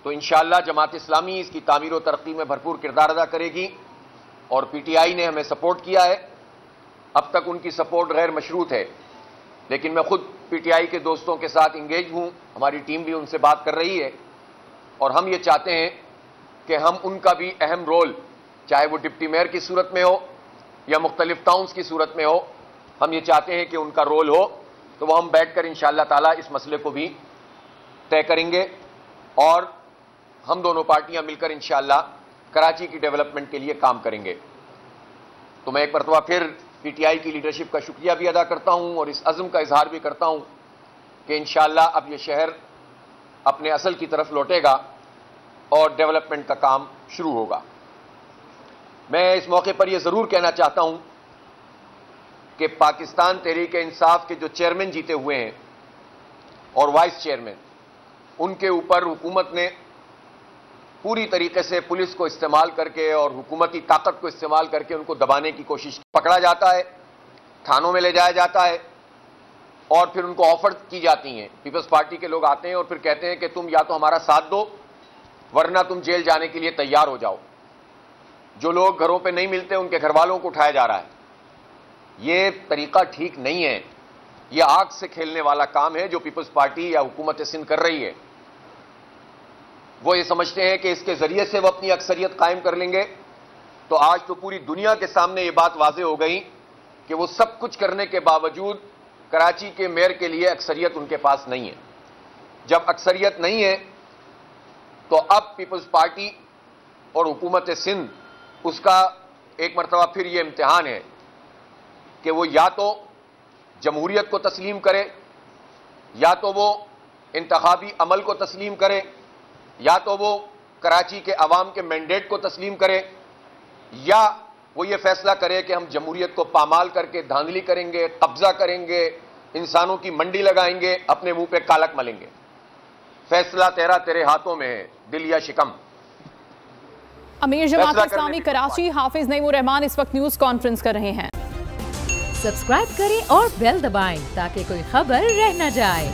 تو انشاءاللہ جماعت اسلامی اس کی تعمیر و ترقی میں بھرپور کردار ادا کرے گی، اور پی ٹی آئی نے ہمیں سپورٹ کیا ہے۔ اب تک ان کی سپورٹ غیر مشروط ہے، لیکن میں خود پی ٹی آئی کے دوستوں کے ساتھ انگیج ہوں، ہماری ٹیم بھی ان سے بات کر رہی ہے، اور ہم یہ چاہتے ہیں کہ ہم ان کا بھی اہم رول، چاہے وہ ڈپٹی میئر کی صورت میں ہو یا مختلف ٹاؤنز کی صورت میں ہو، ہم یہ چاہتے ہیں کہ ان کا رول ہو، تو وہ ہم بیٹھ کر انشاءاللہ تعالیٰ اس مسئلے کو بھی طے کریں گے، اور ہم دونوں پارٹیاں مل کر انشاءاللہ کراچی کی ڈیولپمنٹ کے لیے کام کریں گے۔ تو میں ایک مرتبہ پھر پی ٹی آئی کی لیڈرشپ کا شکریہ بھی ادا کرتا ہوں، اور اس عزم کا اظہار بھی کرتا ہوں کہ انشاءاللہ اب یہ شہر اپنے اصل کی طرف لوٹے گا اور ڈیولپمنٹ کا کام شروع ہوگا۔ میں اس موقع پر یہ ضرور کہنا چاہتا ہوں کہ پاکستان تحریک انصاف کے جو چیئرمین جیتے ہوئے ہیں اور وائس چیئرمین، ان کے اوپر حکومت نے پوری طریقے سے پولیس کو استعمال کر کے اور حکومتی طاقت کو استعمال کر کے ان کو دبانے کی کوشش کی۔ پکڑا جاتا ہے، تھانوں میں لے جایا جاتا ہے، اور پھر ان کو آفر کی جاتی ہیں، پیپلز پارٹی کے لوگ آتے ہیں اور پھر کہتے ہیں کہ تم یا تو ہمارا ساتھ دو ورنہ تم جیل جانے کے لیے تیار ہو جاؤ۔ جو لوگ گھروں پہ نہیں ملتے ان کے گھر والوں کو اٹھایا جا رہا ہے۔ یہ طریقہ ٹھیک نہیں ہے، یہ آگ سے کھیلنے والا کام ہے جو پیپلز پارٹی یا حکومت سندھ کر رہی ہے۔ وہ یہ سمجھتے ہیں کہ اس کے ذریعے سے وہ اپنی اکثریت قائم کر لیں گے، تو آج تو پوری دنیا کے سامنے یہ بات واضح ہو گئی کہ وہ سب کچھ کرنے کے باوجود کراچی کے میئر کے لیے اکثریت ان کے پاس نہیں ہے۔ جب اکثریت نہیں ہے تو اب پیپلز پارٹی اور حکومت سندھ اس کا ایک مرتبہ پھر یہ امتحان ہے کہ وہ یا تو جمہوریت کو تسلیم کرے، یا تو وہ انتخابی عمل کو تسلیم کرے، یا تو وہ کراچی کے عوام کے مینڈیٹ کو تسلیم کرے، یا وہ یہ فیصلہ کرے کہ ہم جمہوریت کو پامال کر کے دھاندلی کریں گے، قبضہ کریں گے، انسانوں کی منڈی لگائیں گے، اپنے منہ پہ کالک ملیں گے۔ فیصلہ تیرے ہاتھوں میں ہے، دل یا شکم۔ امیر جماعت اسلامی کراچی حافظ نعیم الرحمان اس وقت نیوز کانفرنس کر رہے ہیں۔ سبسکرائب کریں اور بیل دبائیں تاکہ کوئی خبر رہ نہ جائے۔